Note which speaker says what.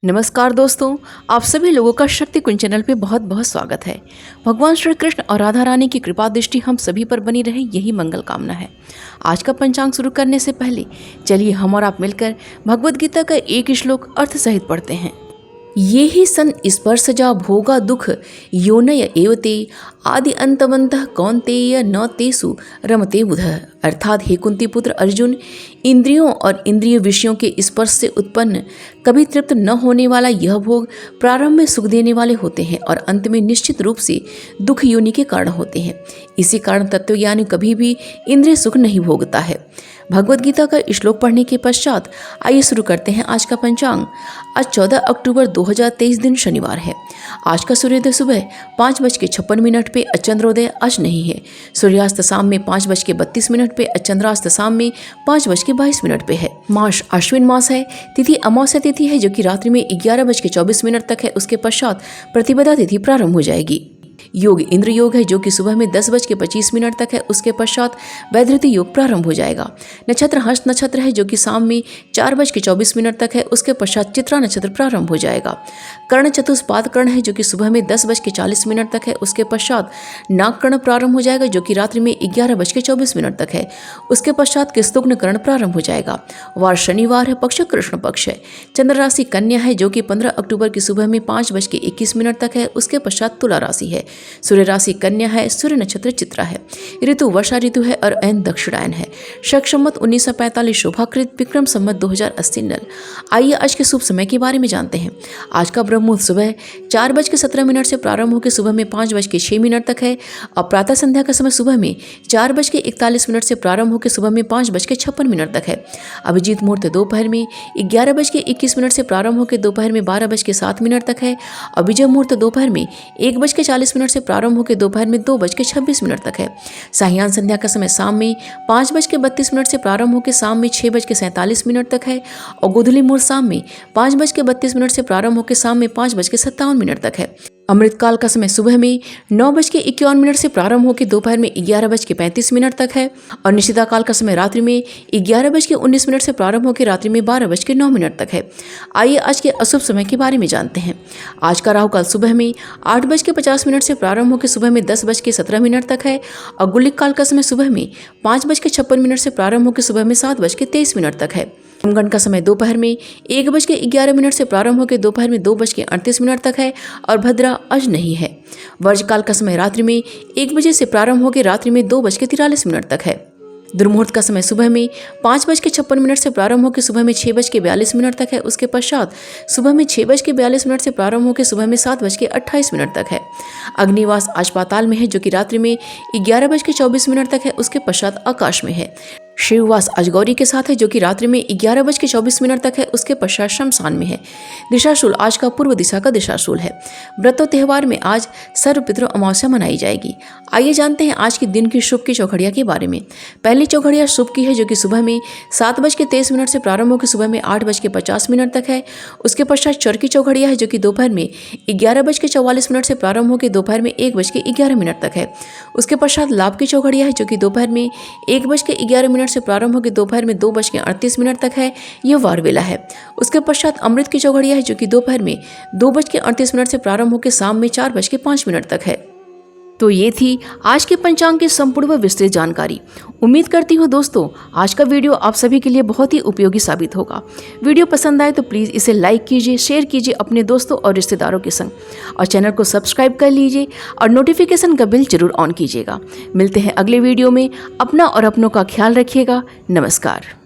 Speaker 1: नमस्कार दोस्तों, आप सभी लोगों का शक्ति कुंज चैनल पे बहुत बहुत स्वागत है। भगवान श्री कृष्ण और राधा रानी की कृपा दृष्टि हम सभी पर बनी रहे, यही मंगल कामना है। आज का पंचांग शुरू करने से पहले चलिए हम और आप मिलकर भगवद गीता का एक श्लोक अर्थ सहित पढ़ते हैं। ये ही सन स्पर्शजा भोगा दुख योनय एवते आदि अंतवंतः कौन्तेय न तेसु रमते बुधः। अर्थात हे कुंती पुत्र अर्जुन, इंद्रियों और इंद्रिय विषयों के स्पर्श से उत्पन्न कभी तृप्त न होने वाला यह भोग प्रारंभ में सुख देने वाले होते हैं और अंत में निश्चित रूप से दुख योनि के कारण होते हैं। इसी कारण तत्वज्ञानी कभी भी इंद्रिय सुख नहीं भोगता है। भगवद गीता का श्लोक पढ़ने के पश्चात आइए शुरू करते हैं आज का पंचांग। आज 14 अक्टूबर 2023 दिन शनिवार है। आज का सूर्योदय सुबह 5:56 पे, चंद्रोदय आज नहीं है। सूर्यास्त शाम में 5:32 पे, चंद्रास्त शाम में 5:22 पे है। मास अश्विन मास है। तिथि अमावस्या तिथि है जो कि रात्रि में 11:24 तक है। उसके पश्चात प्रतिपदा तिथि प्रारंभ हो जाएगी। योग इंद्र योग है जो कि सुबह में 10:25 तक है। उसके पश्चात वैधृति योग प्रारंभ हो जाएगा। नक्षत्र हस्त नक्षत्र है जो कि शाम में 4:24 तक है। उसके पश्चात चित्रा नक्षत्र प्रारंभ हो जाएगा। कर्ण चतुष्पाद कर्ण है जो कि सुबह में 10:40 तक है। उसके पश्चात नाग कर्ण प्रारंभ हो जाएगा जो कि रात्रि में 11:24 तक है। उसके पश्चात किस्तुग्न कर्ण प्रारंभ हो जाएगा। वार शनिवार है, पक्ष कृष्ण पक्ष है। चंद्र राशि कन्या है जो कि 15 अक्टूबर की सुबह में 5:21 तक है। उसके पश्चात तुला राशि है। सूर्य राशि कन्या है। सूर्य नक्षत्र चित्रा है। ऋतु वर्षा ऋतु है और ऐन दक्षिणायन है। शक संवत 1945 शोभाकृत विक्रम संवत 2080 नल। आइए आज के शुभ समय के बारे में जानते हैं। आज का ब्रह्म मुहूर्त सुबह 4:17 से प्रारंभ होकर सुबह में 5:06 तक है और प्रातः संध्या का समय सुबह में 4:41 से प्रारंभ होकर सुबह में 5:56 तक है। अभिजीत मुहूर्त दोपहर में 11:21 से प्रारंभ होकर दोपहर में 12:07 तक है और विजय मुहूर्त दोपहर में 1:40 से प्रारंभ होकर दोपहर में 2:26 तक है। साहियान संध्या का समय शाम में 5:32 से प्रारंभ होकर शाम में 6:47 तक है और गोधूली मुहूर्त शाम में 5:32 से प्रारंभ होकर शाम में 5:57 तक है। अमृत काल का समय सुबह में 9:51 से प्रारंभ होकर दोपहर में 11:35 तक है और निशिता काल का समय रात्रि में 11:19 से प्रारंभ होकर रात्रि में 12:09 तक है। आइए आज के अशुभ समय के बारे में जानते हैं। आज का राहु काल सुबह में 8:50 से प्रारंभ होकर सुबह में 10:17 तक है और गुलिक काल का समय सुबह में 5:56 से प्रारंभ होकर सुबह में 7:23 तक है। यमगंड का समय दोपहर में 1:11 से प्रारंभ होकर दोपहर में 2:38 तक है और भद्रा आज नहीं है। वर्ज काल का समय रात्रि में 1 बजे से प्रारंभ होकर रात्रि में 2:43 तक है। दुर्मुहूर्त का समय सुबह में 5:56 से प्रारंभ होकर सुबह में 6:42 तक है। उसके पश्चात सुबह में 6:42 से प्रारंभ होकर सुबह में 7:28 तक है। अग्निवास आज पाताल में है जो कि रात्रि में 11:24 तक है। उसके पश्चात आकाश में है। शिववास आज गौरी के साथ है जो कि रात्रि में 11:24 तक है। उसके पश्चात शमशान में है। दिशाशूल आज का पूर्व दिशा का दिशाशूल है। व्रतों त्योहार में आज सर्वपितृ अमावस्या मनाई जाएगी। आइए जानते हैं आज के दिन की शुभ की चौघड़िया के बारे में। पहली चौघड़िया शुभ की है जो कि सुबह में 7:23 से प्रारंभ होकर सुबह में 8:50 तक है। उसके पश्चात चर की चौघड़िया है जो कि दोपहर में 11:44 से प्रारंभ होकर दोपहर में 1:11 तक है। उसके पश्चात लाभ की चौघड़िया है जो कि दोपहर में 1:11 से प्रारंभ होकर दोपहर में 2:38 तक है। यह वार वेला है। उसके पश्चात अमृत की चौघड़िया है जो कि दोपहर में 2:38 से प्रारंभ होकर शाम में 4:05 तक है। तो ये थी आज के पंचांग की संपूर्ण व विस्तृत जानकारी। उम्मीद करती हूँ दोस्तों आज का वीडियो आप सभी के लिए बहुत ही उपयोगी साबित होगा। वीडियो पसंद आए तो प्लीज़ इसे लाइक कीजिए, शेयर कीजिए अपने दोस्तों और रिश्तेदारों के संग और चैनल को सब्सक्राइब कर लीजिए और नोटिफिकेशन का बिल जरूर ऑन कीजिएगा। मिलते हैं अगले वीडियो में। अपना और अपनों का ख्याल रखिएगा। नमस्कार।